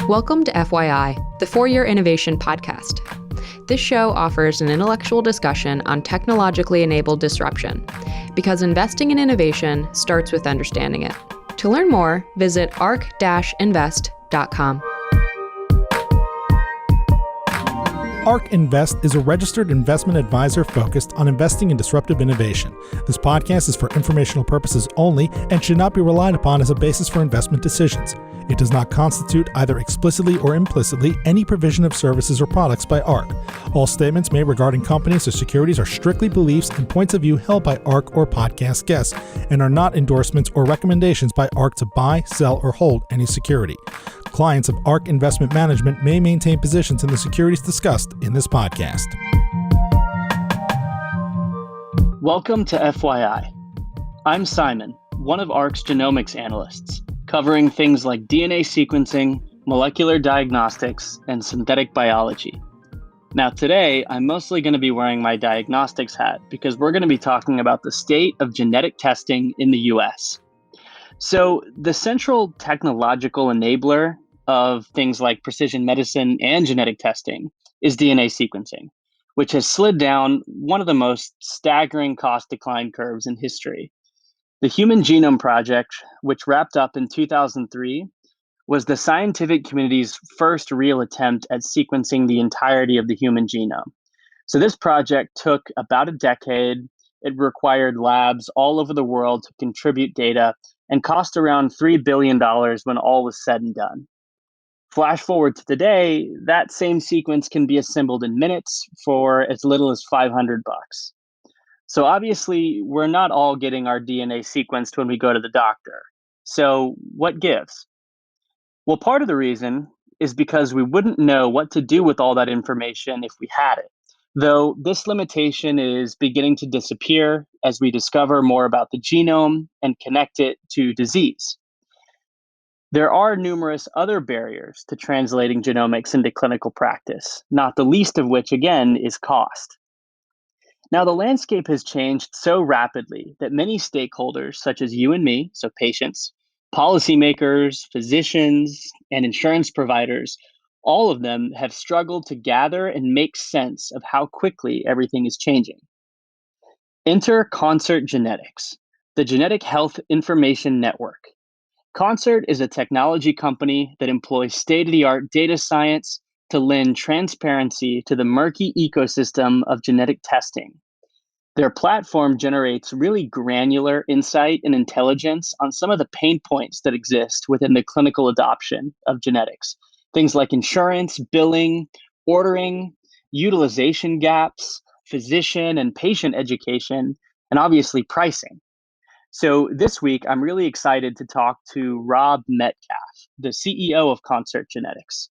Welcome to FYI, the Four-Year Innovation Podcast. This show offers an intellectual discussion on technologically enabled disruption, because investing in innovation starts with understanding it. To learn more, visit arc-invest.com. ARC Invest is a registered investment advisor focused on investing in disruptive innovation. This podcast is for informational purposes only and should not be relied upon as a basis for investment decisions. It does not constitute, either explicitly or implicitly, any provision of services or products by ARC. All statements made regarding companies or securities are strictly beliefs and points of view held by ARC or podcast guests and are not endorsements or recommendations by ARC to buy, sell, or hold any security. Clients of ARC Investment Management may maintain positions in the securities discussed in this podcast. Welcome to FYI. I'm Simon, one of ARC's genomics analysts, covering things like DNA sequencing, molecular diagnostics, and synthetic biology. Now today, I'm mostly going to be wearing my diagnostics hat because we're going to be talking about the state of genetic testing in the US. So the central technological enabler of things like precision medicine and genetic testing is DNA sequencing, which has slid down one of the most staggering cost decline curves in history. The Human Genome Project, which wrapped up in 2003, was the scientific community's first real attempt at sequencing the entirety of the human genome. So this project took about a decade. It required labs all over the world to contribute data and cost around $3 billion when all was said and done. Flash forward to today, that same sequence can be assembled in minutes for as little as $500. So obviously, we're not all getting our DNA sequenced when we go to the doctor. So what gives? Well, part of the reason is because we wouldn't know what to do with all that information if we had it. Though this limitation is beginning to disappear as we discover more about the genome and connect it to disease. There are numerous other barriers to translating genomics into clinical practice, not the least of which, again, is cost. Now, the landscape has changed so rapidly that many stakeholders, such as you and me, so patients, policymakers, physicians, and insurance providers, all of them have struggled to gather and make sense of how quickly everything is changing. Enter Concert Genetics, the Genetic Health Information Network. Concert is a technology company that employs state-of-the-art data science to lend transparency to the murky ecosystem of genetic testing. Their platform generates really granular insight and intelligence on some of the pain points that exist within the clinical adoption of genetics. Things like insurance, billing, ordering, utilization gaps, physician and patient education, and obviously pricing. So this week, I'm really excited to talk to Rob Metcalf, the CEO of Concert Genetics.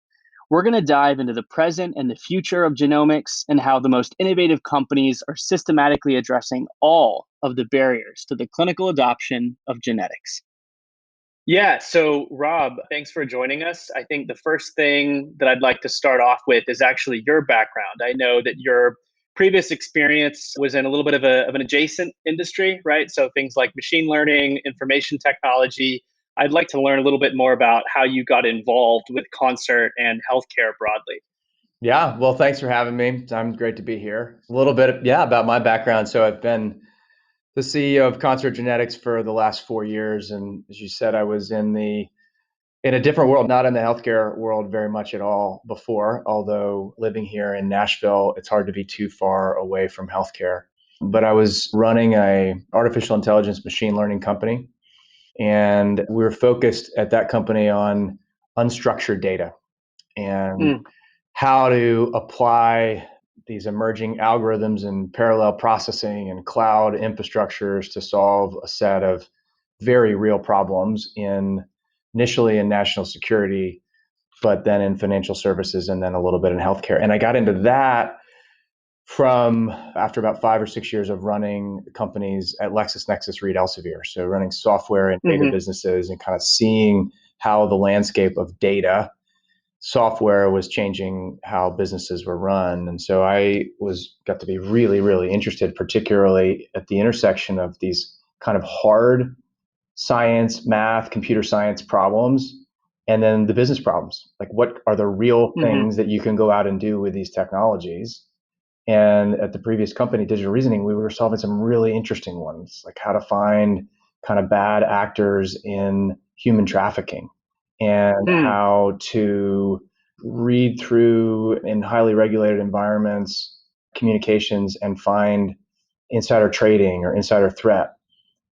We're going to dive into the present and the future of genomics and how the most innovative companies are systematically addressing all of the barriers to the clinical adoption of genetics. Yeah, so Rob, thanks for joining us. I think the first thing that I'd like to start off with is actually your background. I know that your previous experience was in a little bit of an adjacent industry, right? So things like machine learning, information technology. I'd like to learn a little bit more about how you got involved with Concert and healthcare broadly. Yeah, well, thanks for having me. I'm great to be here. A little bit, about my background. So I've been the CEO of Concert Genetics for the last 4 years. And as you said, I was in a different world, not in the healthcare world very much at all before, although living here in Nashville, it's hard to be too far away from healthcare. But I was running a artificial intelligence machine learning company, and we were focused at that company on unstructured data and how to apply these emerging algorithms and parallel processing and cloud infrastructures to solve a set of very real problems initially in national security, but then in financial services and then a little bit in healthcare. And I got into that from after about 5 or 6 years of running companies at LexisNexis Reed Elsevier. So running software and data businesses and kind of seeing how the landscape of data software was changing how businesses were run. And so I got to be really, really interested, particularly at the intersection of these kind of hard science, math, computer science problems and then the business problems. Like, what are the real Mm-hmm. things that you can go out and do with these technologies? And at the previous company, Digital Reasoning, we were solving some really interesting ones, like how to find kind of bad actors in human trafficking and how to read through in highly regulated environments communications and find insider trading or insider threat,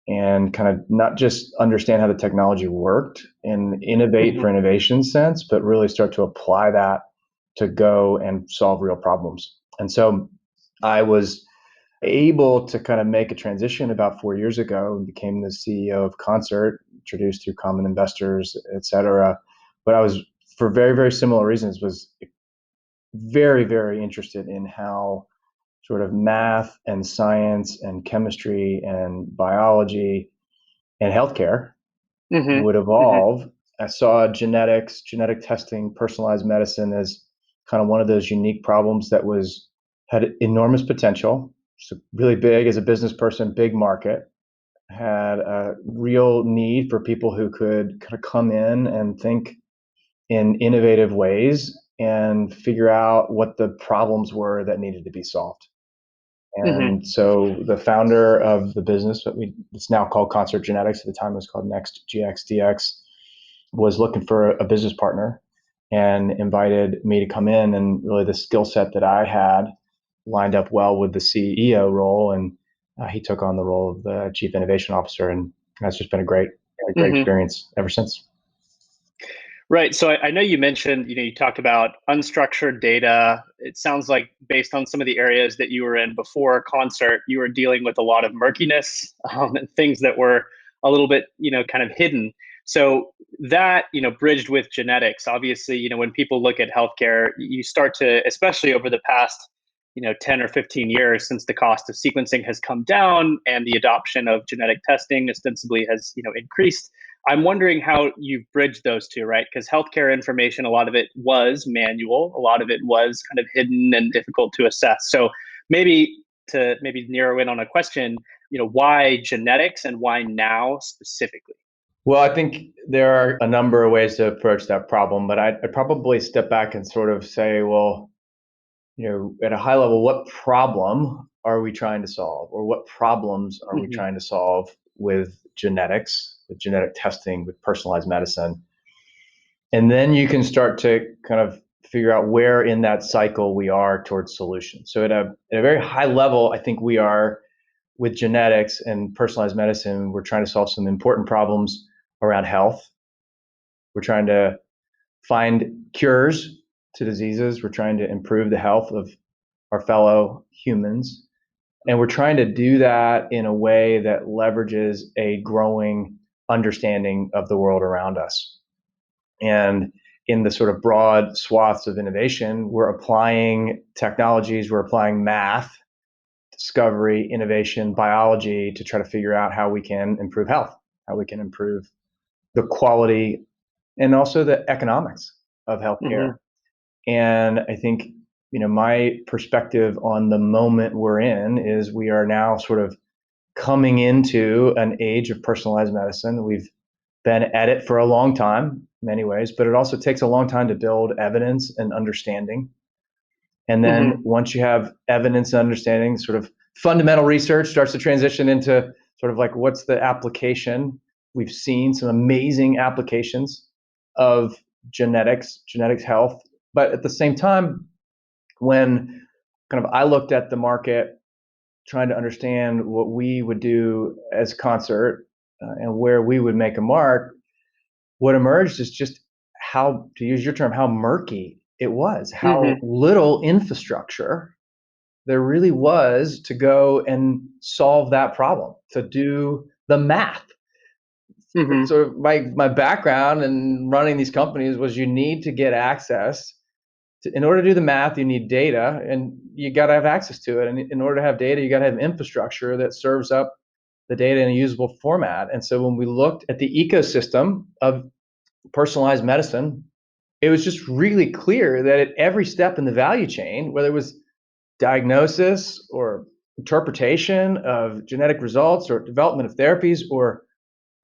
and kind of not just understand how the technology worked and innovate for innovation's sense, but really start to apply that to go and solve real problems. And so I was able to kind of make a transition about 4 years ago and became the CEO of Concert, introduced through common investors, et cetera. But I was, for very, very similar reasons, was very, very interested in how sort of math and science and chemistry and biology and healthcare would evolve. I saw genetics, genetic testing, personalized medicine as kind of one of those unique problems that had enormous potential. So really big as a business person, big market, had a real need for people who could kind of come in and think in innovative ways and figure out what the problems were that needed to be solved. And so the founder of the business, it's now called Concert Genetics, at the time it was called Next GXDX, was looking for a business partner and invited me to come in. And really the skill set that I had lined up well with the CEO role. And he took on the role of the Chief Innovation Officer. And that's just been a great experience ever since. Right. So I know you mentioned, you talked about unstructured data. It sounds like based on some of the areas that you were in before Concert, you were dealing with a lot of murkiness and things that were a little bit, kind of hidden. So that, bridged with genetics, obviously, when people look at healthcare, you start to, especially over the past, 10 or 15 years since the cost of sequencing has come down and the adoption of genetic testing ostensibly has, increased. I'm wondering how you've bridged those two, right? Because healthcare information, a lot of it was manual, a lot of it was kind of hidden and difficult to assess. So maybe to narrow in on a question, why genetics and why now specifically? Well, I think there are a number of ways to approach that problem, but I'd probably step back and sort of say, well, at a high level, what problem are we trying to solve, or what problems are we trying to solve with genetics, with genetic testing, with personalized medicine? And then you can start to kind of figure out where in that cycle we are towards solutions. So at a very high level, I think we are, with genetics and personalized medicine, we're trying to solve some important problems around health. We're trying to find cures to diseases. We're trying to improve the health of our fellow humans. And we're trying to do that in a way that leverages a growing understanding of the world around us. And in the sort of broad swaths of innovation, we're applying technologies, we're applying math, discovery, innovation, biology to try to figure out how we can improve health, how we can improve the quality and also the economics of healthcare. And I think, my perspective on the moment we're in is we are now sort of coming into an age of personalized medicine. We've been at it for a long time, in many ways, but it also takes a long time to build evidence and understanding. And then once you have evidence and understanding, sort of fundamental research starts to transition into sort of like, what's the application? We've seen some amazing applications of genetics health. But at the same time, when kind of I looked at the market, trying to understand what we would do as Concert and where we would make a mark, what emerged is just how, to use your term, how murky it was, how little infrastructure there really was to go and solve that problem, to do the math. So my background in running these companies was you need to get access in order to do the math, you need data, and you got to have access to it. And in order to have data, you got to have infrastructure that serves up the data in a usable format. And so when we looked at the ecosystem of personalized medicine, it was just really clear that at every step in the value chain, whether it was diagnosis or interpretation of genetic results or development of therapies or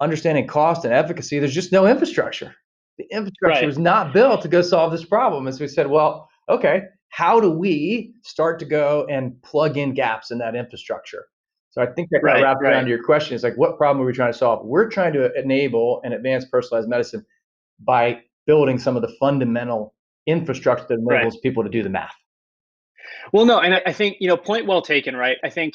understanding cost and efficacy, there's just no infrastructure. The infrastructure Right. was not built to go solve this problem. And so we said, well, okay, how do we start to go and plug in gaps in that infrastructure? So I think that kind of Right. wraps around Right. to your question. It's like, what problem are we trying to solve? We're trying to enable and advance personalized medicine by building some of the fundamental infrastructure that Right. enables people to do the math. Well, no, and I think, point well taken, right? I think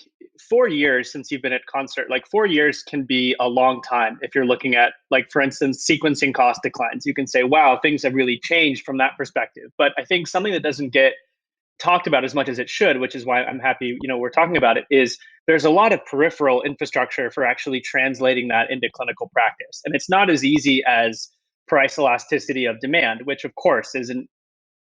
4 years since you've been at Concert, like 4 years can be a long time if you're looking at, like, for instance, sequencing cost declines. You can say, wow, things have really changed from that perspective. But I think something that doesn't get talked about as much as it should, which is why I'm happy, we're talking about it, is there's a lot of peripheral infrastructure for actually translating that into clinical practice. And it's not as easy as price elasticity of demand, which of course is an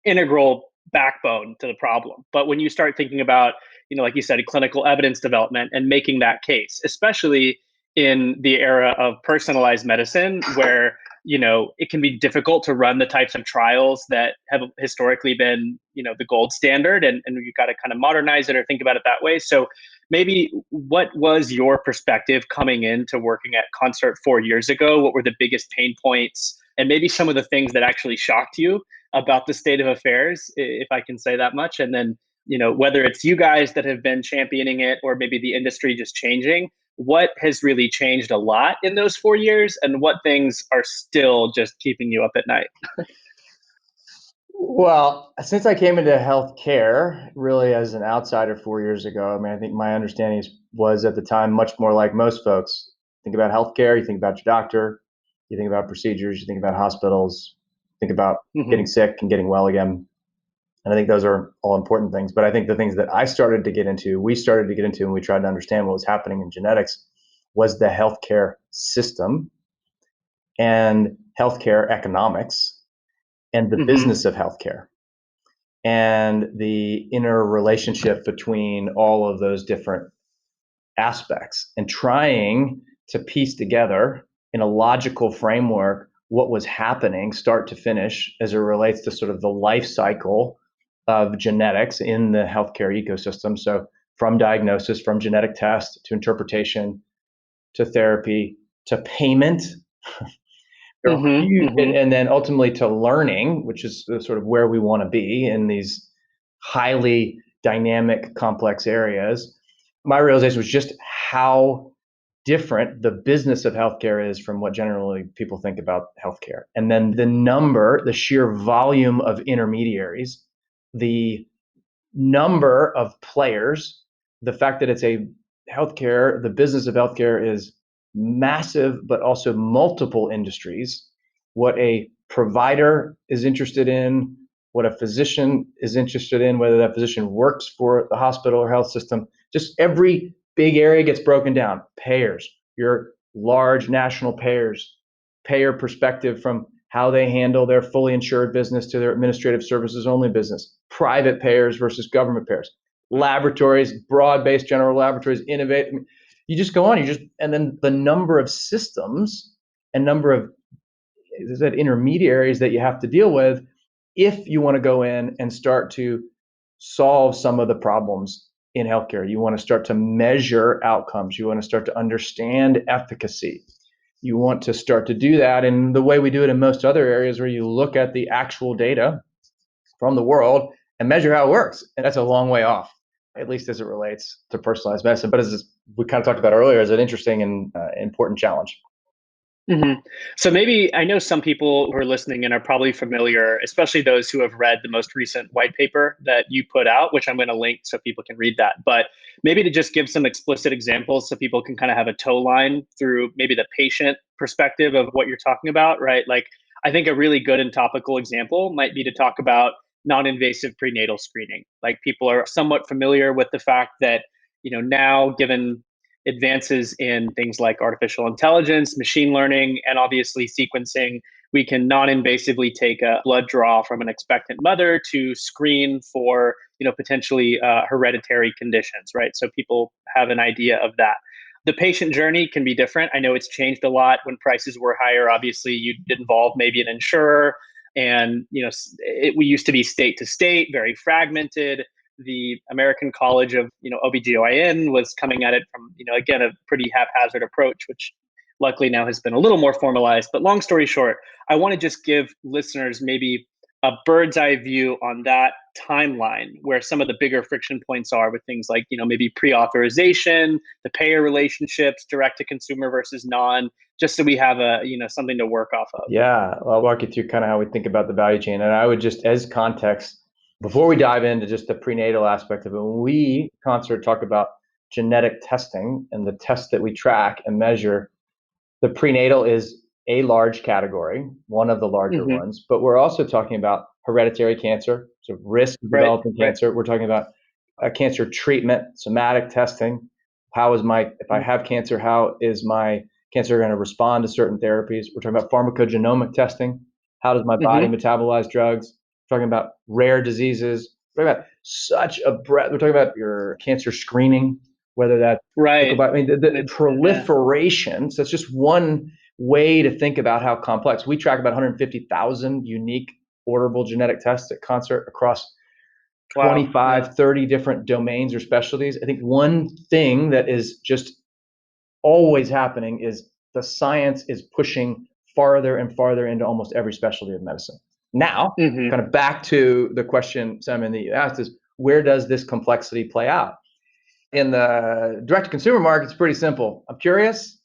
integral backbone to the problem. But when you start thinking about, like you said, clinical evidence development and making that case, especially in the era of personalized medicine, where it can be difficult to run the types of trials that have historically been, the gold standard, and you've got to kind of modernize it or think about it that way. So maybe what was your perspective coming into working at Concert 4 years ago? What were the biggest pain points, and maybe some of the things that actually shocked you about the state of affairs, if I can say that much? And then, whether it's you guys that have been championing it or maybe the industry just changing, what has really changed a lot in those 4 years, and what things are still just keeping you up at night? Well, since I came into healthcare really as an outsider 4 years ago, I mean, I think my understanding was at the time much more like most folks. Think about healthcare, you think about your doctor, you think about procedures, you think about hospitals, think about Hmm. getting sick and getting well again. And I think those are all important things. But I think the things that we started to get into, and we tried to understand what was happening in genetics, was the healthcare system and healthcare economics and the Hmm. business of healthcare and the interrelationship between all of those different aspects, and trying to piece together in a logical framework what was happening start to finish as it relates to sort of the life cycle of genetics in the healthcare ecosystem. So from diagnosis, from genetic test to interpretation to therapy to payment. There are Hmm. huge, Hmm. and then ultimately to learning, which is sort of where we want to be in these highly dynamic, complex areas. My realization was just how different the business of healthcare is from what generally people think about healthcare. And then the sheer volume of intermediaries, the number of players, the fact that the business of healthcare is massive, but also multiple industries, what a provider is interested in, what a physician is interested in, whether that physician works for the hospital or health system, just every big area gets broken down. Payers, your large national payers, payer perspective from how they handle their fully insured business to their administrative services only business, private payers versus government payers, laboratories, broad-based general laboratories, innovate. I mean, you just go on, and then the number of systems and number of, as I said, intermediaries that you have to deal with if you want to go in and start to solve some of the problems in healthcare. You want to start to measure outcomes. You want to start to understand efficacy. You want to start to do that in the way we do it in most other areas, where you look at the actual data from the world and measure how it works. And that's a long way off, at least as it relates to personalized medicine. But as we kind of talked about earlier, is an interesting and important challenge. Hmm. So maybe, I know some people who are listening and are probably familiar, especially those who have read the most recent white paper that you put out, which I'm going to link so people can read that. But maybe to just give some explicit examples so people can kind of have a tow line through maybe the patient perspective of what you're talking about, right? Like, I think a really good and topical example might be to talk about non-invasive prenatal screening. Like, people are somewhat familiar with the fact that, now, given advances in things like artificial intelligence, machine learning, and obviously sequencing, we can non-invasively take a blood draw from an expectant mother to screen for, potentially hereditary conditions, right? So people have an idea of that. The patient journey can be different. I know it's changed a lot. When prices were higher, obviously you'd involve maybe an insurer, and we used to be state to state, very fragmented. The American College of OBGYN was coming at it from, again, a pretty haphazard approach, which luckily now has been a little more formalized. But long story short, I want to just give listeners maybe a bird's eye view on that timeline where some of the bigger friction points are with things like, maybe pre-authorization, the payer relationships, direct to consumer versus non, just so we have something to work off of. Yeah, I'll walk you through kind of how we think about the value chain. And I would just, as context, before we dive into just the prenatal aspect of it, when we Concert talk about genetic testing and the tests that we track and measure, the prenatal is a large category, one of the larger ones, but we're also talking about hereditary cancer, so risk of developing cancer. We're talking about cancer treatment, somatic testing. If I have cancer, how is my cancer going to respond to certain therapies? We're talking about pharmacogenomic testing. How does my body metabolize drugs? We're talking about rare diseases. We're talking about such a breadth. We're talking about your cancer screening, whether that's the proliferation. So it's just one way to think about how complex. We track about 150,000 unique orderable genetic tests at Concert across 25, 30 different domains or specialties. I think one thing that is just always happening is the science is pushing farther and farther into almost every specialty of medicine. Now, kind of back to the question, Simon, that you asked is, where does this complexity play out? In the direct-to-consumer market, it's pretty simple. I'm curious,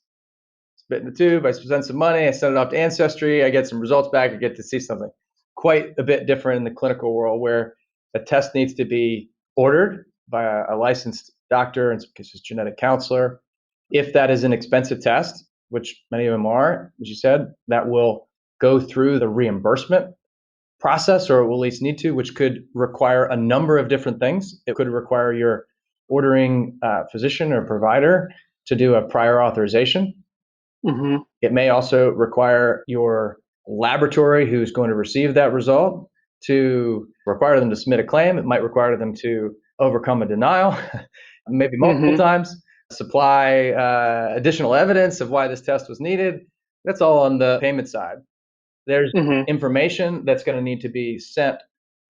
spit in the tube, I spend some money, I send it off to Ancestry, I get some results back, I get to see something. Quite a bit different in the clinical world where a test needs to be ordered by a licensed doctor, in some cases genetic counselor. If that is an expensive test, which many of them are, as you said, that will go through the reimbursement process, or it will at least need to, which could require a number of different things. It could require your ordering physician or provider to do a prior authorization. It may also require your laboratory who's going to receive that result to require them to submit a claim. It might require them to overcome a denial, maybe multiple times, supply additional evidence of why this test was needed. That's all on the payment side. There's information that's going to need to be sent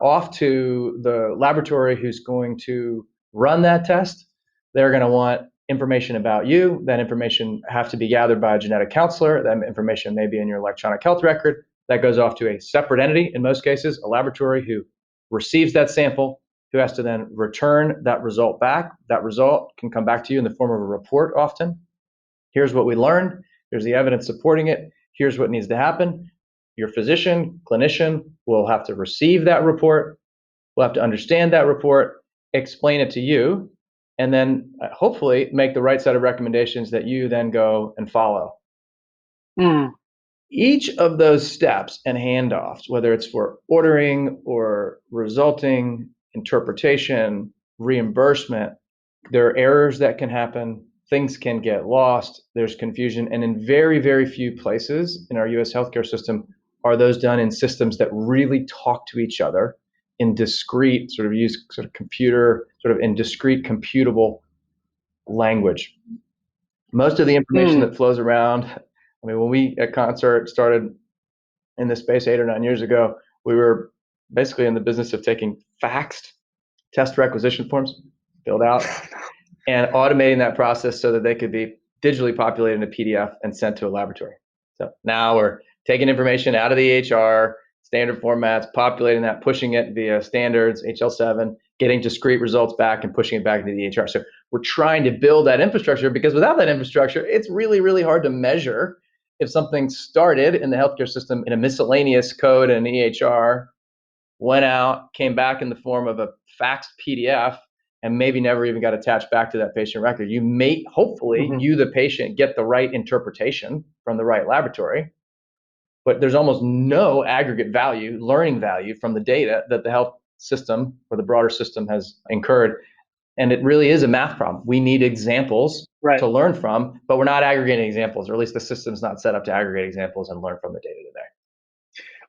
off to the laboratory who's going to run that test. They're going to want information about you. That information has to be gathered by a genetic counselor. That information may be in your electronic health record. That goes off to a separate entity, in most cases, a laboratory who receives that sample, who has to then return that result back. That result can come back to you in the form of a report often. Here's what we learned. Here's the evidence supporting it. Here's what needs to happen. Your physician, clinician will have to receive that report, will have to understand that report, explain it to you, and then hopefully make the right set of recommendations that you then go and follow. Each of those steps and handoffs, whether it's for ordering or resulting, interpretation, reimbursement, there are errors that can happen. Things can get lost. There's confusion. And in very, very few places in our US healthcare system are those done in systems that really talk to each other in discrete, in discrete computable language. Most of the information that flows around, when we at Concert started in this space 8 or 9 years ago, we were basically in the business of taking faxed test requisition forms, filled out, and automating that process so that they could be digitally populated in a PDF and sent to a laboratory. So now we're taking information out of the EHR, standard formats, populating that, pushing it via standards, HL7, getting discrete results back and pushing it back into the EHR. So we're trying to build that infrastructure, because without that infrastructure, it's really, really hard to measure if something started in the healthcare system in a miscellaneous code in an EHR, went out, came back in the form of a faxed PDF, and maybe never even got attached back to that patient record. You may, hopefully, you, the patient, get the right interpretation from the right laboratory, but there's almost no aggregate value, learning value from the data that the health system or the broader system has incurred. And it really is a math problem. We need examples to learn from, but we're not aggregating examples, or at least the system's not set up to aggregate examples and learn from the data today.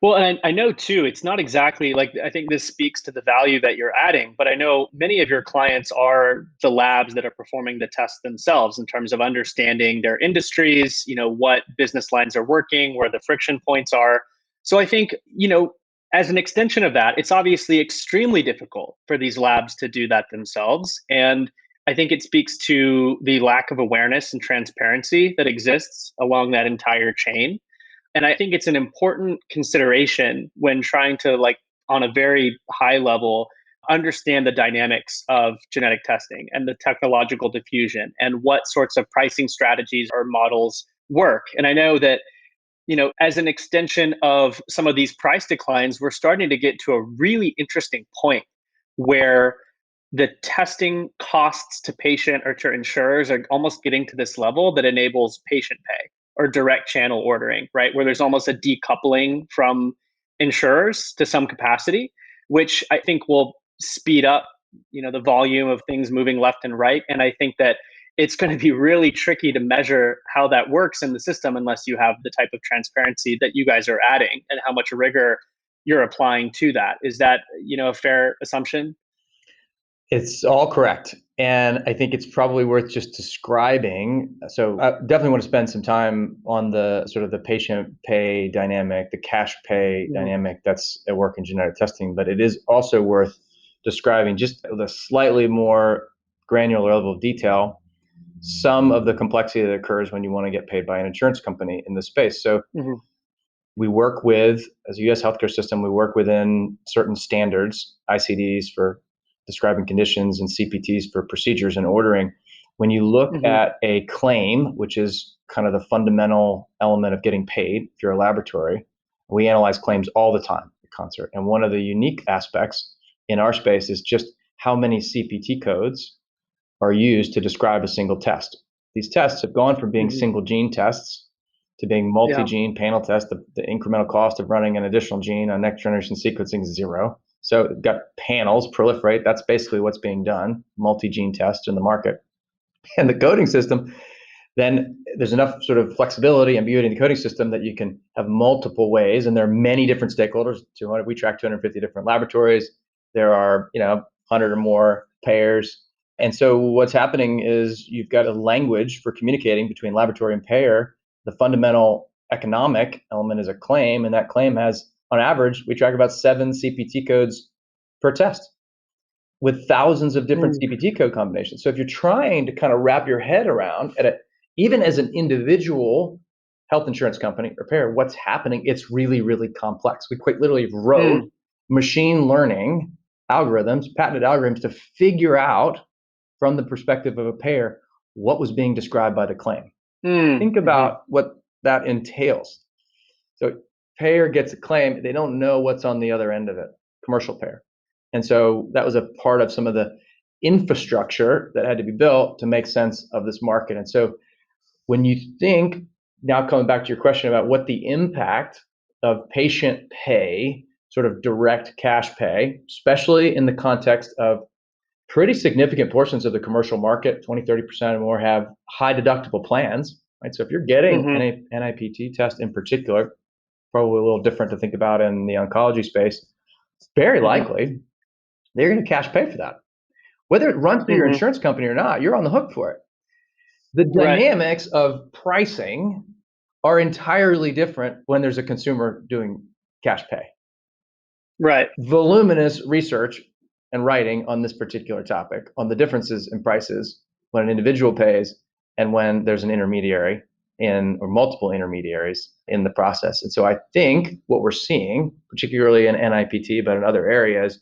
Well, and I know too, it's not exactly like, I think this speaks to the value that you're adding, but I know many of your clients are the labs that are performing the tests themselves in terms of understanding their industries, what business lines are working, where the friction points are. So I think, as an extension of that, it's obviously extremely difficult for these labs to do that themselves. And I think it speaks to the lack of awareness and transparency that exists along that entire chain. And I think it's an important consideration when trying to, like, on a very high level, understand the dynamics of genetic testing and the technological diffusion and what sorts of pricing strategies or models work. And I know that, as an extension of some of these price declines, we're starting to get to a really interesting point where the testing costs to patient or to insurers are almost getting to this level that enables patient pay or direct channel ordering, right? Where there's almost a decoupling from insurers to some capacity, which I think will speed up, the volume of things moving left and right. And I think that it's going to be really tricky to measure how that works in the system unless you have the type of transparency that you guys are adding and how much rigor you're applying to that. Is that, a fair assumption? It's all correct. And I think it's probably worth just describing. So I definitely want to spend some time on the sort of the patient pay dynamic, the cash pay dynamic that's at work in genetic testing. But it is also worth describing, just with a slightly more granular level of detail, some of the complexity that occurs when you want to get paid by an insurance company in this space. So Mhm. we work with, as a US healthcare system, we work within certain standards, ICDs for describing conditions and CPTs for procedures and ordering. When you look Mhm. at a claim, which is kind of the fundamental element of getting paid if you're a laboratory, we analyze claims all the time at Concert. And one of the unique aspects in our space is just how many CPT codes are used to describe a single test. These tests have gone from being Mhm. single gene tests to being Yeah. multi-gene panel tests. The incremental cost of running an additional gene on next generation sequencing is zero. So you've got panels proliferate. That's basically what's being done, multi-gene tests in the market. And the coding system, then there's enough sort of flexibility and beauty in the coding system that you can have multiple ways. And there are many different stakeholders. We track 250 different laboratories. There are, 100 or more payers. And so what's happening is you've got a language for communicating between laboratory and payer. The fundamental economic element is a claim, and that claim has, on average, we track about 7 CPT codes per test with thousands of different Mm. CPT code combinations. So if you're trying to kind of wrap your head around at it, even as an individual health insurance company or payer, what's happening, it's really, really complex. We quite literally wrote Mm. machine learning algorithms, patented algorithms, to figure out from the perspective of a payer what was being described by the claim. Mm. Think Mhm. about what that entails. So payer gets a claim, they don't know what's on the other end of it, commercial payer. And so that was a part of some of the infrastructure that had to be built to make sense of this market. And so when you think, now coming back to your question about what the impact of patient pay, sort of direct cash pay, especially in the context of pretty significant portions of the commercial market, 20, 30% or more, have high deductible plans, right? So if you're getting Mhm. an NIPT test in particular, probably a little different to think about in the oncology space, very Mhm. likely they're going to cash pay for that. Whether it runs through your Mhm. insurance company or not, you're on the hook for it. The Right. dynamics of pricing are entirely different when there's a consumer doing cash pay. Right. Voluminous research and writing on this particular topic, on the differences in prices when an individual pays and when there's an intermediary or multiple intermediaries in the process. And so I think what we're seeing, particularly in NIPT, but in other areas,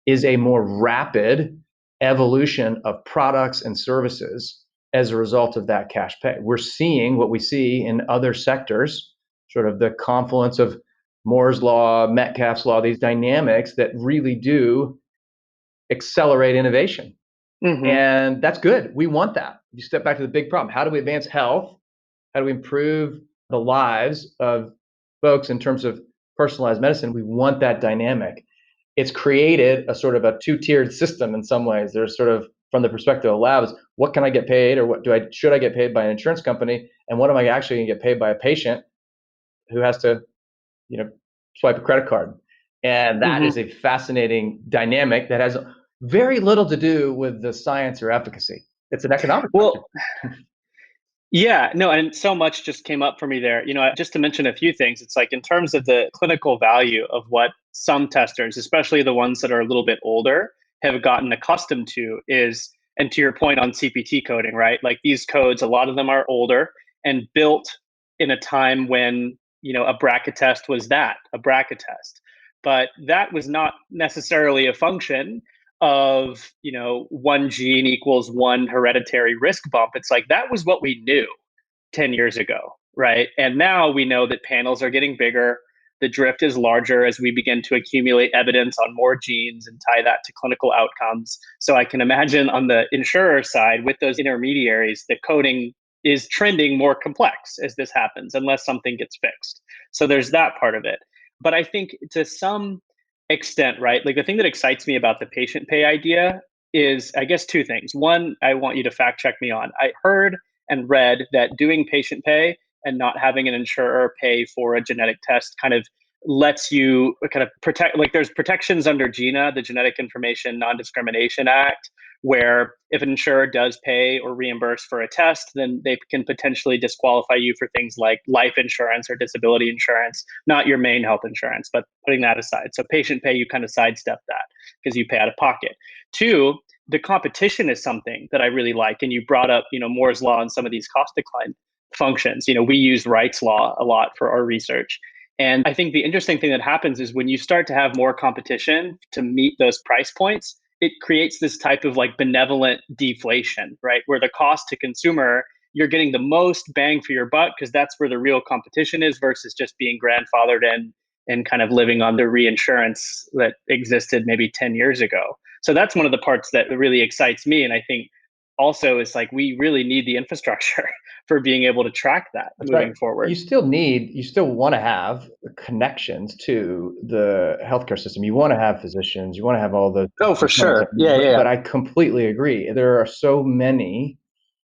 is a more rapid evolution of products and services as a result of that cash pay. We're seeing what we see in other sectors, sort of the confluence of Moore's law, Metcalf's law, these dynamics that really do accelerate innovation. Mhm. And that's good. We want that. You step back to the big problem. How do we advance health? How do we improve the lives of folks in terms of personalized medicine? We want that dynamic. It's created a sort of a two-tiered system in some ways. There's sort of, from the perspective of labs, what can I get paid, or should I get paid by an insurance company, and what am I actually going to get paid by a patient who has to, you know, swipe a credit card? And that is Mhm. a fascinating dynamic that has very little to do with the science or efficacy. It's an economic question. Well, yeah, no, and so much just came up for me there. Just to mention a few things, it's like in terms of the clinical value of what some testers, especially the ones that are a little bit older, have gotten accustomed to is And to your point on CPT coding, right? Like these codes, a lot of them are older and built in a time when, a bracket test was a bracket test. But that was not necessarily a function of, one gene equals one hereditary risk bump. It's like that was what we knew 10 years ago, right? And now we know that panels are getting bigger. The drift is larger as we begin to accumulate evidence on more genes and tie that to clinical outcomes. So I can imagine on the insurer side with those intermediaries, the coding is trending more complex as this happens, unless something gets fixed. So there's that part of it. But I think to some extent, right, like the thing that excites me about the patient pay idea is, I guess, two things. One, I want you to fact check me on. I heard and read that doing patient pay and not having an insurer pay for a genetic test kind of lets you kind of protect, like there's protections under GINA, the Genetic Information Non-Discrimination Act, where if an insurer does pay or reimburse for a test, then they can potentially disqualify you for things like life insurance or disability insurance, not your main health insurance, but putting that aside. So patient pay, you kind of sidestep that because you pay out of pocket. Two, the competition is something that I really like. And you brought up, Moore's law and some of these cost decline functions. We use Wright's law a lot for our research. And I think the interesting thing that happens is when you start to have more competition to meet those price points, it creates this type of like benevolent deflation, right? Where the cost to consumer, you're getting the most bang for your buck because that's where the real competition is versus just being grandfathered in and kind of living on the reinsurance that existed maybe 10 years ago. So that's one of the parts that really excites me. And I think also is like, we really need the infrastructure for being able to track that That's moving right. forward. You still want to have connections to the healthcare system. You want to have physicians. You want to have all those. Oh, for sure. Yeah. But I completely agree. There are so many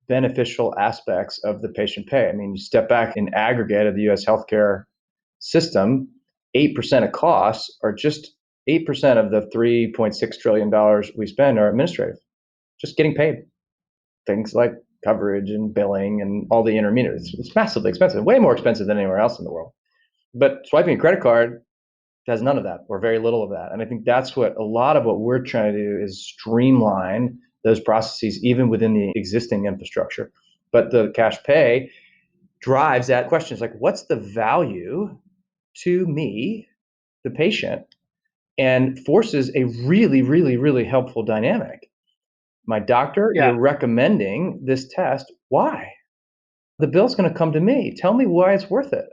beneficial aspects of the patient pay. I mean, you step back in aggregate of the U.S. healthcare system, 8% of costs are just 8% of the $3.6 trillion we spend are administrative, just getting paid. Things like coverage and billing and all the intermediaries. It's massively expensive, way more expensive than anywhere else in the world. But swiping a credit card has none of that or very little of that. And I think that's what a lot of what we're trying to do is streamline those processes even within the existing infrastructure. But the cash pay drives that question. It's like, what's the value to me, the patient, and forces a really, really, really helpful dynamic. My doctor, Yeah. you're recommending this test. Why? The bill's going to come to me. Tell me why it's worth it.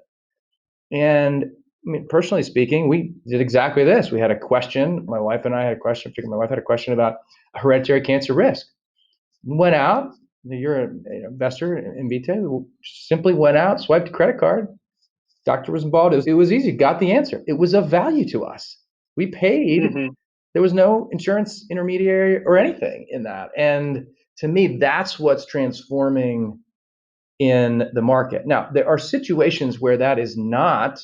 And I mean, personally speaking, we did exactly this. We had a question. My wife and I had a question. My wife had a question about hereditary cancer risk. Went out. You're an investor in Invita. Simply went out, swiped a credit card. Doctor was involved. It was easy. Got the answer. It was of value to us. We paid. Mm-hmm. There was no insurance intermediary or anything in that. And to me, that's what's transforming in the market. Now, there are situations where that is not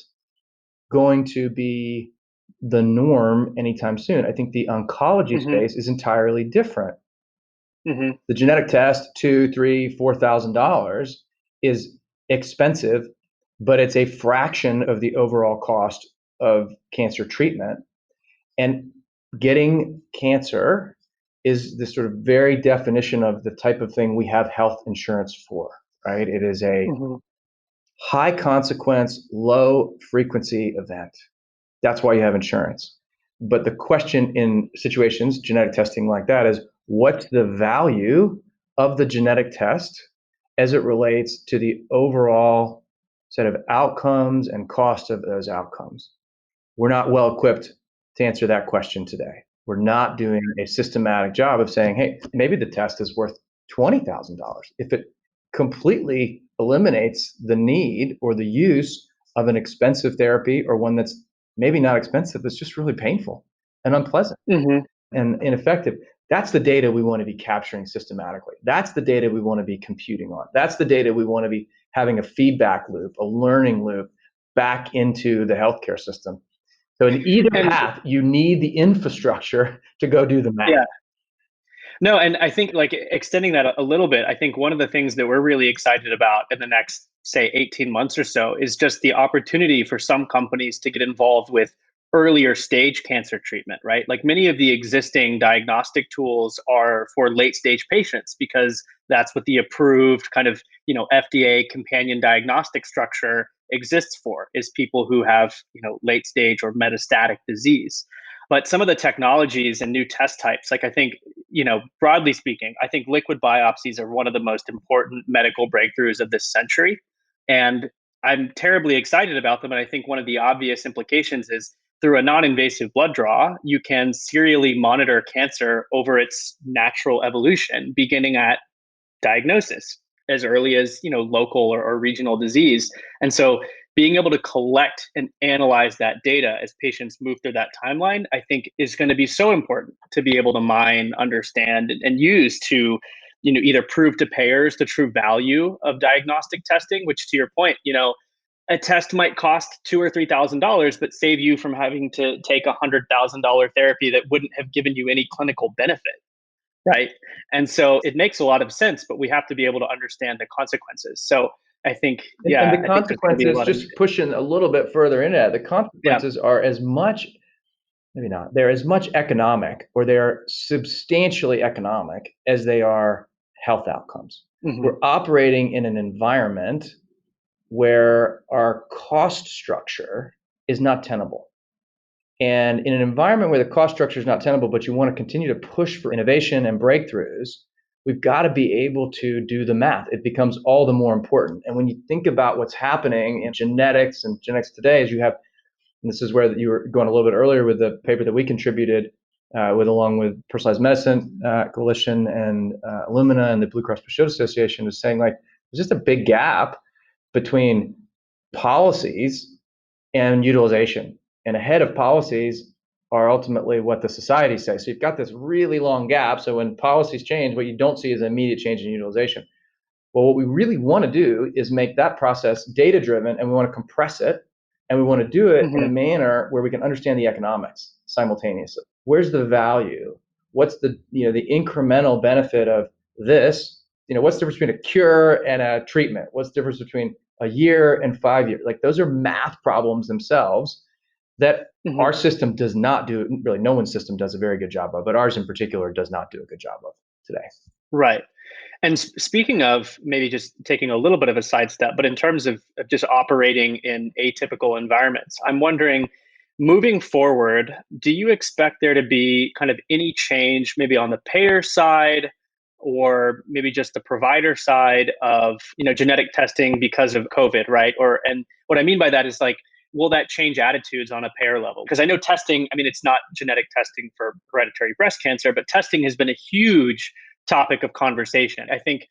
going to be the norm anytime soon. I think the oncology space is entirely different. Mm-hmm. The genetic test, $2,000, $3,000, $4,000 is expensive, but it's a fraction of the overall cost of cancer treatment. And getting cancer is the sort of very definition of the type of thing we have health insurance for, right? It is a high consequence, low frequency event. That's why you have insurance. But the question in situations, genetic testing like that, is what's the value of the genetic test as it relates to the overall set of outcomes and cost of those outcomes? We're not well equipped to answer that question today. We're not doing a systematic job of saying, hey, maybe the test is worth $20,000. If it completely eliminates the need or the use of an expensive therapy or one that's maybe not expensive, it's just really painful and unpleasant and ineffective. That's the data we want to be capturing systematically. That's the data we want to be computing on. That's the data we want to be having a feedback loop, a learning loop back into the healthcare system. So in either path, you need the infrastructure to go do the math. Yeah. No, and I think like extending that a little bit, I think one of the things that we're really excited about in the next, say, 18 months or so is just the opportunity for some companies to get involved with earlier stage cancer treatment, right? Like many of the existing diagnostic tools are for late stage patients because that's what the approved kind of, FDA companion diagnostic structure exists for, is people who have, late stage or metastatic disease. But some of the technologies and new test types, like I think, broadly speaking, I think liquid biopsies are one of the most important medical breakthroughs of this century. And I'm terribly excited about them. And I think one of the obvious implications is through a non-invasive blood draw, you can serially monitor cancer over its natural evolution, beginning at diagnosis as early as local or regional disease. And so being able to collect and analyze that data as patients move through that timeline, I think is going to be so important to be able to mine, understand, and use to either prove to payers the true value of diagnostic testing, which to your point, a test might cost $2,000 or $3,000, but save you from having to take $100,000 therapy that wouldn't have given you any clinical benefit, right? And so it makes a lot of sense, but we have to be able to understand the consequences. So I think, And the I think there's going to be a consequences, lot of, just pushing a little bit further into that, the yeah. consequences are as much, maybe not, they're as much economic, or they're substantially economic as they are health outcomes. Mhm. We're operating in an environment where our cost structure is not tenable. And in an environment where the cost structure is not tenable, but you want to continue to push for innovation and breakthroughs, we've got to be able to do the math. It becomes all the more important. And when you think about what's happening in genetics and genetics today, is you have, and this is where you were going a little bit earlier with the paper that we contributed along with Personalized Medicine Coalition and Illumina and the Blue Cross Blue Shield Association, is saying like there's just a big gap between policies and utilization. And ahead of policies are ultimately what the society says. So you've got this really long gap. So when policies change, what you don't see is an immediate change in utilization. Well, what we really want to do is make that process data driven, and we want to compress it, and we want to do it in a manner where we can understand the economics simultaneously. Where's the value? What's the the incremental benefit of this? What's the difference between a cure and a treatment? What's the difference between a year and 5 years? Like those are math problems themselves that our system does not do. Really, no one's system does a very good job of, but ours in particular does not do a good job of today. Right. And speaking of maybe just taking a little bit of a sidestep, but in terms of just operating in atypical environments, I'm wondering, moving forward, do you expect there to be kind of any change maybe on the payer side or maybe just the provider side of, genetic testing because of COVID, right? And what I mean by that is like, will that change attitudes on a payer level? Because I know testing, I mean, it's not genetic testing for hereditary breast cancer, but testing has been a huge topic of conversation. I think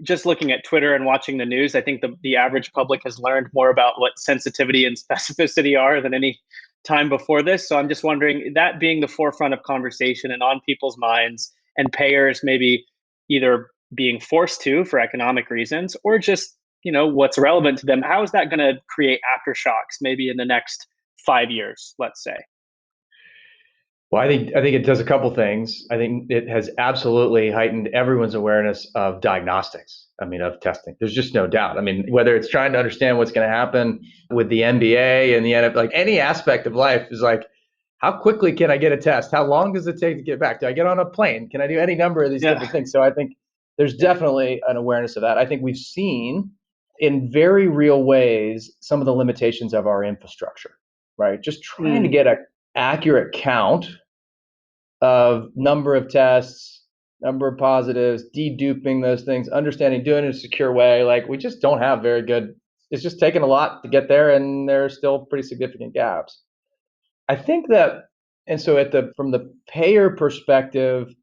just looking at Twitter and watching the news, I think the average public has learned more about what sensitivity and specificity are than any time before this. So I'm just wondering, that being the forefront of conversation and on people's minds, and payers maybe either being forced to for economic reasons or just, what's relevant to them, how is that going to create aftershocks maybe in the next 5 years, let's say? Well, I think it does a couple things. I think it has absolutely heightened everyone's awareness of diagnostics. I mean, of testing. There's just no doubt. I mean, whether it's trying to understand what's going to happen with the NBA and the NFL, like any aspect of life is like, how quickly can I get a test? How long does it take to get back? Do I get on a plane? Can I do any number of these different things? So I think there's definitely an awareness of that. I think we've seen in very real ways some of the limitations of our infrastructure, right? Just trying to get an accurate count of number of tests, number of positives, deduping those things, understanding, doing it in a secure way. Like we just don't have very good, it's just taken a lot to get there, and there are still pretty significant gaps. I think that, and so from the payer perspective,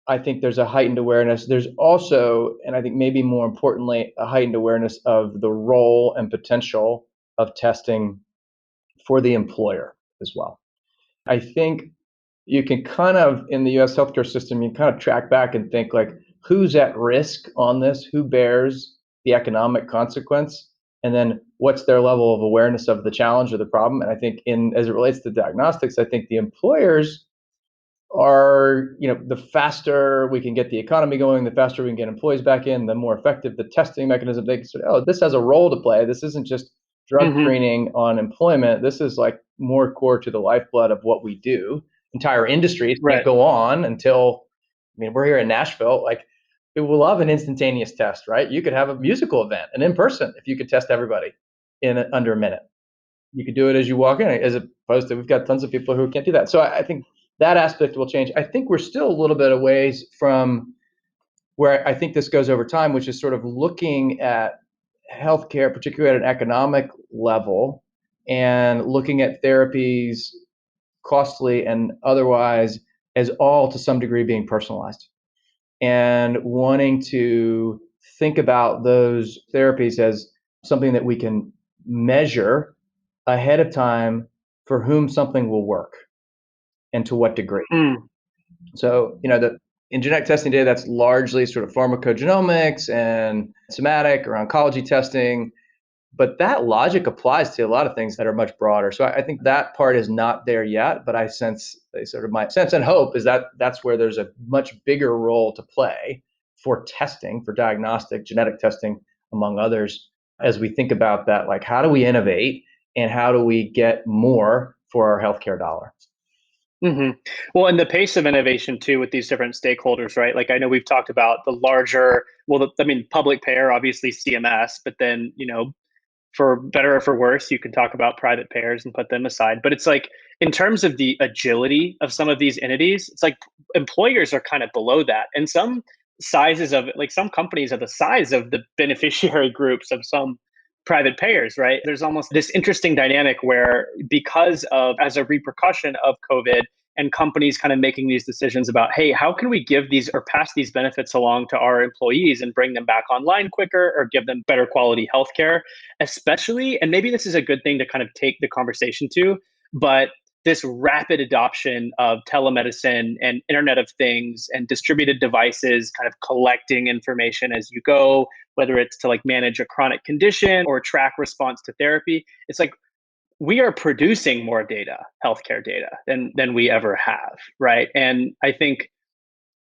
I think there's a heightened awareness. There's also, and I think maybe more importantly, a heightened awareness of the role and potential of testing for the employer as well. I think you can kind of, in the US healthcare system, you kind of track back and think like, who's at risk on this? Who bears the economic consequence? And then what's their level of awareness of the challenge or the problem? And I think as it relates to diagnostics, I think the employers are, the faster we can get the economy going, the faster we can get employees back in, the more effective the testing mechanism. They can say, oh, this has a role to play. This isn't just drug screening, on employment, this is like more core to the lifeblood of what we do. Entire industries can't go on until, we're here in Nashville, like people love an instantaneous test, right? You could have a musical event, and in person, if you could test everybody in under a minute. You could do it as you walk in, as opposed to we've got tons of people who can't do that. So I think that aspect will change. I think we're still a little bit of ways from where I think this goes over time, which is sort of looking at healthcare, particularly at an economic level, and looking at therapies, costly and otherwise, as all to some degree being personalized, and wanting to think about those therapies as something that we can measure ahead of time for whom something will work and to what degree. So, in genetic testing data, that's largely sort of pharmacogenomics and somatic or oncology testing. But that logic applies to a lot of things that are much broader. So I think that part is not there yet, but my sense and hope is that that's where there's a much bigger role to play for testing, for diagnostic, genetic testing, among others, as we think about that, like how do we innovate and how do we get more for our healthcare dollar? Well, and the pace of innovation too with these different stakeholders, right? Like I know we've talked about the larger, public payer, obviously CMS, but then, for better or for worse, you can talk about private payers and put them aside. But it's like, in terms of the agility of some of these entities, it's like employers are kind of below that. And some sizes of it, like some companies are the size of the beneficiary groups of some private payers, right? There's almost this interesting dynamic where, because of, as a repercussion of COVID, and companies kind of making these decisions about, hey, how can we give these or pass these benefits along to our employees and bring them back online quicker or give them better quality healthcare, especially, and maybe this is a good thing to kind of take the conversation to, but this rapid adoption of telemedicine and Internet of Things and distributed devices kind of collecting information as you go, whether it's to like manage a chronic condition or track response to therapy. It's like, we are producing more data, healthcare data, than we ever have, right? And I think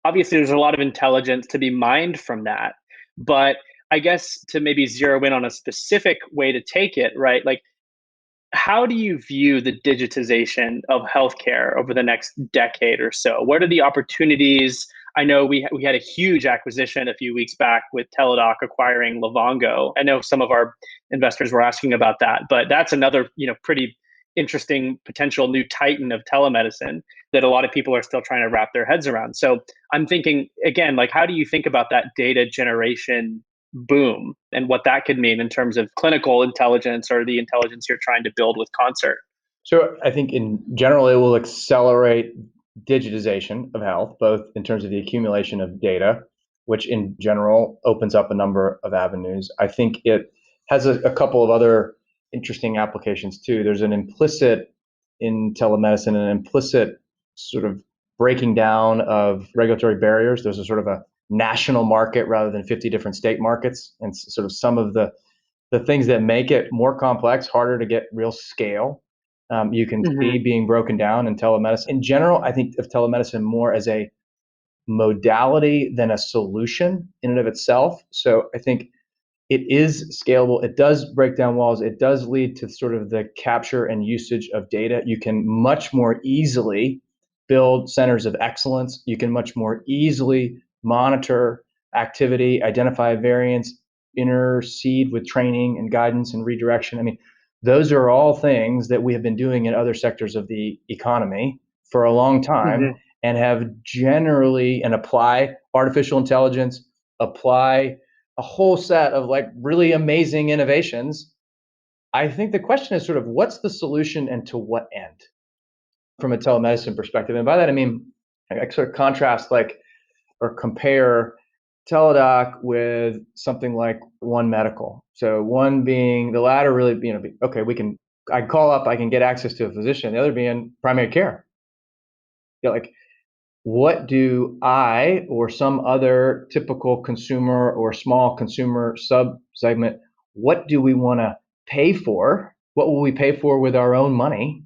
obviously there's a lot of intelligence to be mined from that. But I guess to maybe zero in on a specific way to take it, right? Like, how do you view the digitization of healthcare over the next decade or so? What are the opportunities? I know we had a huge acquisition a few weeks back with Teladoc acquiring Livongo. I know some of our investors were asking about that, but that's another pretty interesting potential new titan of telemedicine that a lot of people are still trying to wrap their heads around. So I'm thinking again, like, how do you think about that data generation boom and what that could mean in terms of clinical intelligence or the intelligence you're trying to build with Concert? So I think in general, it will accelerate digitization of health, both in terms of the accumulation of data, which in general opens up a number of avenues. I think it has a couple of other interesting applications too. There's an implicit in telemedicine, an implicit sort of breaking down of regulatory barriers. There's a sort of a national market rather than 50 different state markets, and sort of some of the things that make it more complex, harder to get real scale. You can see being broken down in telemedicine. In general, I think of telemedicine more as a modality than a solution in and of itself. So I think it is scalable. It does break down walls. It does lead to sort of the capture and usage of data. You can much more easily build centers of excellence. You can much more easily monitor activity, identify variants, intercede with training and guidance and redirection. I mean, those are all things that we have been doing in other sectors of the economy for a long time and have generally, and apply artificial intelligence, apply a whole set of like really amazing innovations. I think the question is sort of what's the solution and to what end from a telemedicine perspective. And by that, I mean, I sort of contrast or compare Teladoc with something like One Medical. So one being the latter really, okay, I can call up, I can get access to a physician. The other being primary care. Like, what do I or some other typical consumer or small consumer sub-segment, what do we want to pay for? What will we pay for with our own money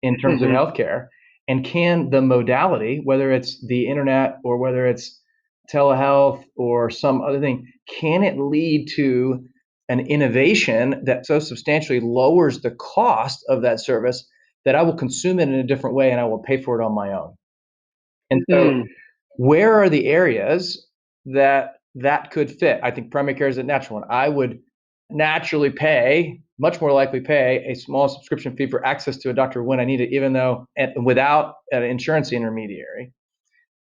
in terms of healthcare? And can the modality, whether it's the internet or whether it's telehealth or some other thing, can it lead to an innovation that so substantially lowers the cost of that service that I will consume it in a different way and I will pay for it on my own. And so where are the areas that could fit? I think primary care is a natural one. I would naturally pay, much more likely pay a small subscription fee for access to a doctor when I need it, even though without an insurance intermediary.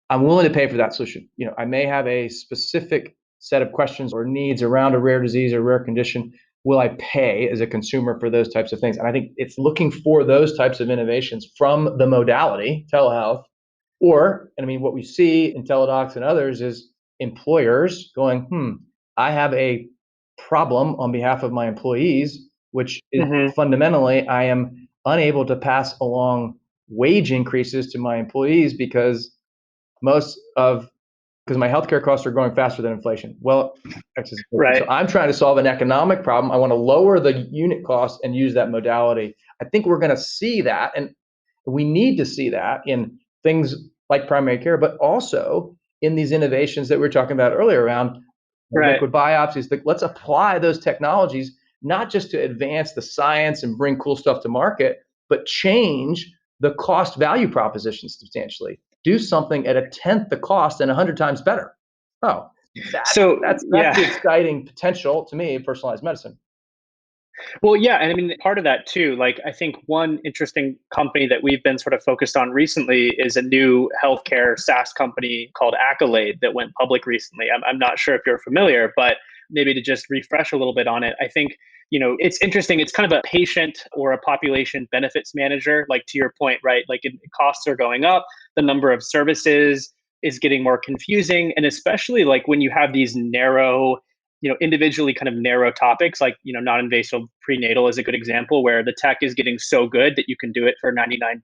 I'm willing to pay for that solution. I may have a specific set of questions or needs around a rare disease or rare condition. Will I pay as a consumer for those types of things? And I think it's looking for those types of innovations from the modality, telehealth, what we see in Teladocs and others is employers going, I have a problem on behalf of my employees, which is fundamentally, I am unable to pass along wage increases to my employees because my healthcare costs are growing faster than inflation. Well, Right. So I'm trying to solve an economic problem. I want to lower the unit cost and use that modality. I think we're going to see that, and we need to see that in things like primary care, but also in these innovations that we were talking about earlier around liquid biopsies. Let's apply those technologies, not just to advance the science and bring cool stuff to market, but change the cost value proposition substantially. Do something at 1/10 the cost and 100 times better. That's the exciting potential to me of personalized medicine. Well, yeah. And part of that too, like I think one interesting company that we've been sort of focused on recently is a new healthcare SaaS company called Accolade that went public recently. I'm not sure if you're familiar, but maybe to just refresh a little bit on it, I think, it's interesting. It's kind of a patient or a population benefits manager, like to your point, right? Like costs are going up, the number of services is getting more confusing. And especially like when you have these narrow, individually kind of narrow topics, like, non-invasive prenatal is a good example where the tech is getting so good that you can do it for $99,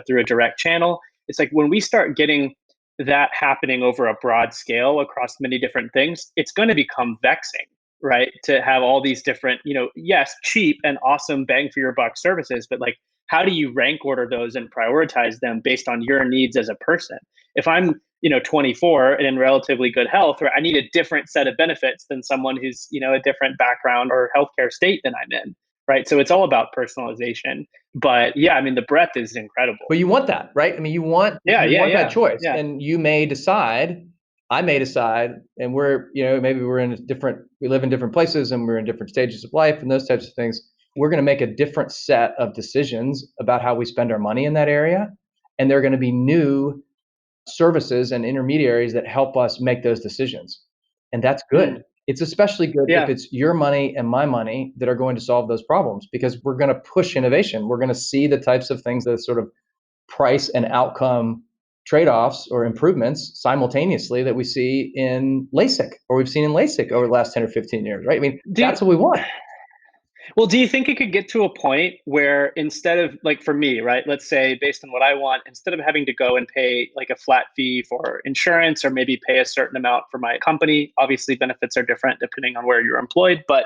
through a direct channel. It's like when we start getting that happening over a broad scale across many different things, it's going to become vexing, right? To have all these different, yes, cheap and awesome bang for your buck services, but like, how do you rank order those and prioritize them based on your needs as a person? If I'm 24 and in relatively good health, or I need a different set of benefits than someone who's, a different background or healthcare state than I'm in, right? So it's all about personalization. But yeah, the breadth is incredible. But you want that, right? You want that choice. Yeah. And you may decide, I may decide, and maybe we live in different places and we're in different stages of life and those types of things. We're going to make a different set of decisions about how we spend our money in that area. And there are going to be new services and intermediaries that help us make those decisions. And that's good. It's especially good if it's your money and my money that are going to solve those problems, because we're going to push innovation. We're going to see the types of things that sort of price and outcome trade-offs or improvements simultaneously that we see in LASIK, or we've seen in LASIK over the last 10 or 15 years, right? That's what we want. Well, do you think it could get to a point where instead of, like, for me, right, let's say based on what I want, instead of having to go and pay like a flat fee for insurance or maybe pay a certain amount for my company, obviously benefits are different depending on where you're employed, but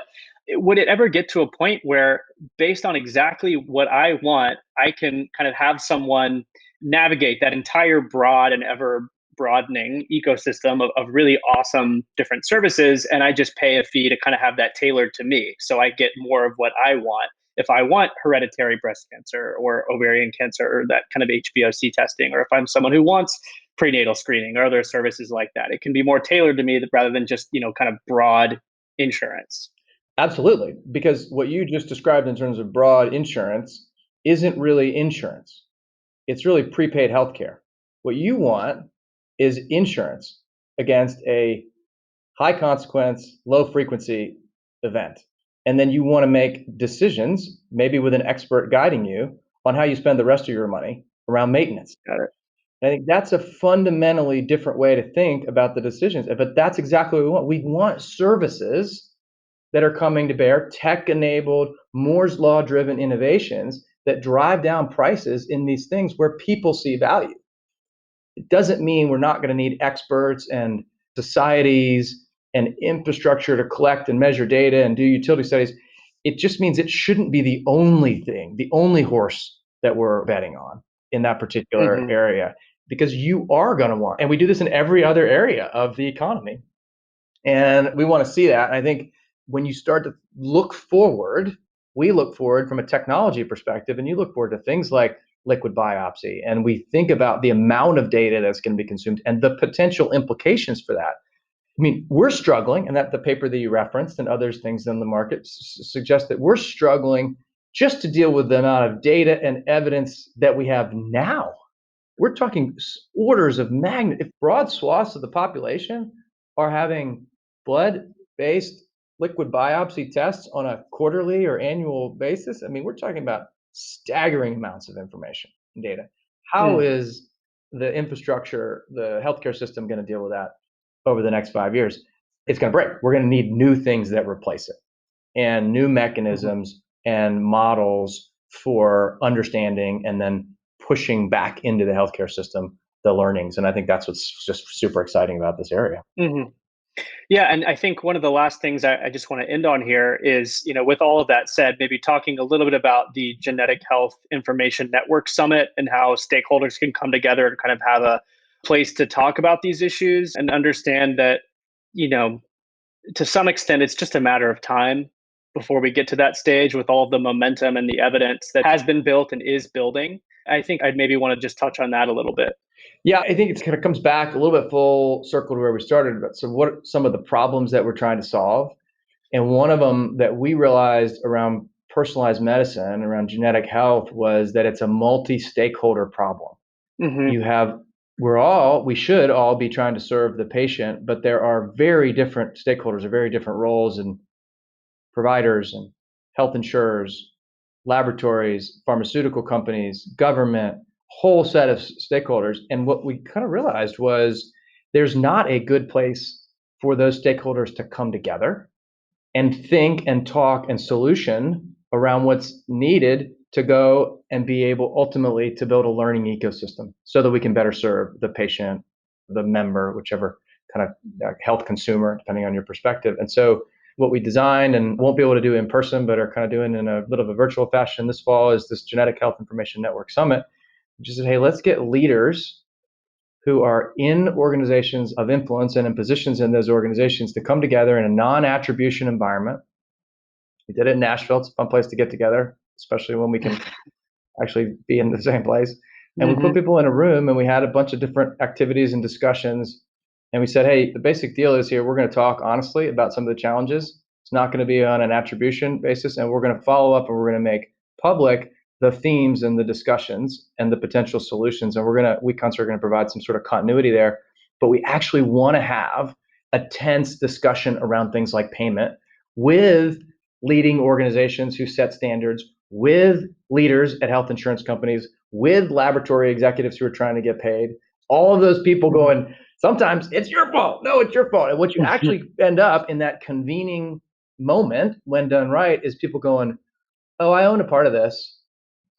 would it ever get to a point where based on exactly what I want, I can kind of have someone navigate that entire broad and ever broadening ecosystem of really awesome different services, and I just pay a fee to kind of have that tailored to me, so I get more of what I want? If I want hereditary breast cancer or ovarian cancer or that kind of HBOC testing, or if I'm someone who wants prenatal screening or other services like that, it can be more tailored to me rather than just kind of broad insurance. Absolutely, because what you just described in terms of broad insurance isn't really insurance. It's really prepaid healthcare. What you want is insurance against a high consequence, low frequency event. And then you want to make decisions, maybe with an expert guiding you, on how you spend the rest of your money around maintenance. Got it. I think that's a fundamentally different way to think about the decisions. But that's exactly what we want. We want services that are coming to bear, tech-enabled, Moore's law-driven innovations that drive down prices in these things where people see value. It doesn't mean we're not going to need experts and societies and infrastructure to collect and measure data and do utility studies. It just means it shouldn't be the only thing, the only horse that we're betting on in that particular area, because you are going to want, and we do this in every other area of the economy, and we want to see that. I think when you start to look forward, we look forward from a technology perspective, and you look forward to things like liquid biopsy, and we think about the amount of data that's going to be consumed and the potential implications for that. I mean, we're struggling, and that the paper that you referenced and others things in the market suggest that we're struggling just to deal with the amount of data and evidence that we have now. We're talking orders of magnitude. If broad swaths of the population are having blood-based liquid biopsy tests on a quarterly or annual basis, I mean, we're talking about staggering amounts of information and data. How is the infrastructure, the healthcare system going to deal with that over the next 5 years? It's going to break. We're going to need new things that replace it and new mechanisms and models for understanding and then pushing back into the healthcare system the learnings. And I think that's what's just super exciting about this area. Yeah, and I think one of the last things I just want to end on here is, with all of that said, maybe talking a little bit about the Genetic Health Information Network Summit and how stakeholders can come together and kind of have a place to talk about these issues and understand that, to some extent, it's just a matter of time before we get to that stage with all of the momentum and the evidence that has been built and is building. I think I'd maybe want to just touch on that a little bit. Yeah, I think it kind of comes back a little bit full circle to where we started. But so what are some of the problems that we're trying to solve? And one of them that we realized around personalized medicine, around genetic health, was that it's a multi-stakeholder problem. We should all be trying to serve the patient, but there are very different stakeholders or very different roles, and providers and health insurers, laboratories, pharmaceutical companies, government, whole set of stakeholders. And what we kind of realized was there's not a good place for those stakeholders to come together and think and talk and solution around what's needed to go and be able ultimately to build a learning ecosystem so that we can better serve the patient, the member, whichever kind of health consumer, depending on your perspective. And so what we designed and won't be able to do in person, but are kind of doing in a little of a virtual fashion this fall is this Genetic Health Information Network Summit, which is, hey, let's get leaders who are in organizations of influence and in positions in those organizations to come together in a non-attribution environment. We did it in Nashville. It's a fun place to get together, especially when we can actually be in the same place. And we put people in a room and we had a bunch of different activities and discussions. And we said, hey, the basic deal is here, we're going to talk honestly about some of the challenges. It's not going to be on an attribution basis. And we're going to follow up and we're going to make public the themes and the discussions and the potential solutions. And we Concert are going to provide some sort of continuity there. But we actually want to have a tense discussion around things like payment with leading organizations who set standards, with leaders at health insurance companies, with laboratory executives who are trying to get paid. All of those people going, sometimes it's your fault. No, it's your fault. And what you actually end up in that convening moment, when done right, is people going, oh, I own a part of this.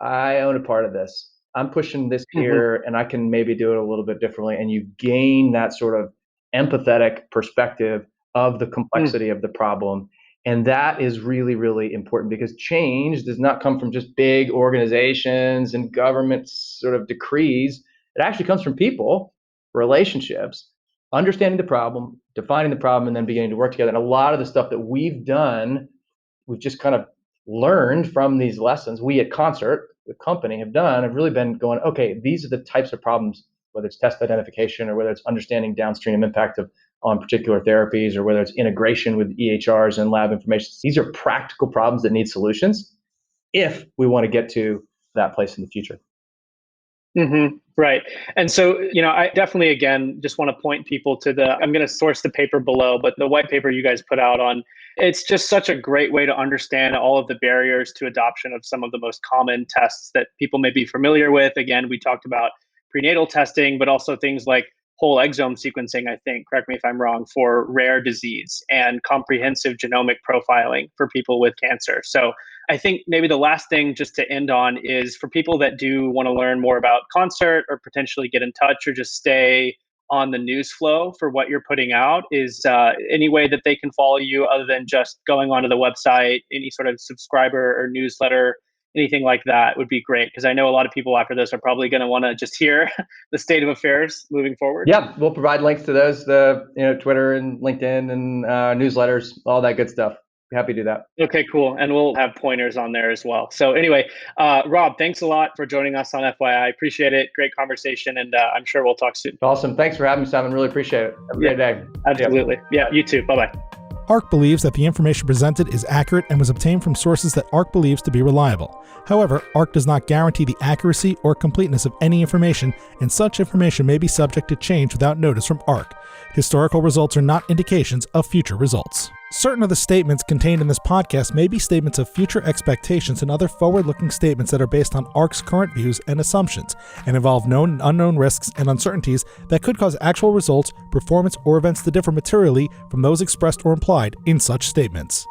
I own a part of this. I'm pushing this here and I can maybe do it a little bit differently. And you gain that sort of empathetic perspective of the complexity of the problem. And that is really, really important because change does not come from just big organizations and government sort of decrees. It actually comes from people, relationships, understanding the problem, defining the problem, and then beginning to work together. And a lot of the stuff that we've done, we've just kind of learned from these lessons. We at Concert, the company, have really been going, okay, these are the types of problems, whether it's test identification or whether it's understanding downstream impact on particular therapies or whether it's integration with EHRs and lab information. These are practical problems that need solutions if we want to get to that place in the future. Right. And so, I definitely, again, just want to point people to I'm going to source the paper below, but the white paper you guys put out on, it's just such a great way to understand all of the barriers to adoption of some of the most common tests that people may be familiar with. Again, we talked about prenatal testing, but also things like whole exome sequencing, I think, correct me if I'm wrong, for rare disease and comprehensive genomic profiling for people with cancer. So I think maybe the last thing just to end on is for people that do want to learn more about Concert or potentially get in touch or just stay on the news flow for what you're putting out, is any way that they can follow you other than just going onto the website, any sort of subscriber or newsletter, anything like that would be great. Because I know a lot of people after this are probably going to want to just hear the state of affairs moving forward. Yeah, we'll provide links to those, Twitter and LinkedIn and newsletters, all that good stuff. Happy to do that. Okay, cool. And we'll have pointers on there as well. So anyway, Rob, thanks a lot for joining us on FYI. Appreciate it. Great conversation. And I'm sure we'll talk soon. Awesome. Thanks for having me, Simon. Really appreciate it. Have a great day. Absolutely. Yeah, you too. Bye-bye. ARC believes that the information presented is accurate and was obtained from sources that ARC believes to be reliable. However, ARC does not guarantee the accuracy or completeness of any information, and such information may be subject to change without notice from ARC. Historical results are not indications of future results. Certain of the statements contained in this podcast may be statements of future expectations and other forward-looking statements that are based on ARC's current views and assumptions, and involve known and unknown risks and uncertainties that could cause actual results, performance, or events to differ materially from those expressed or implied in such statements.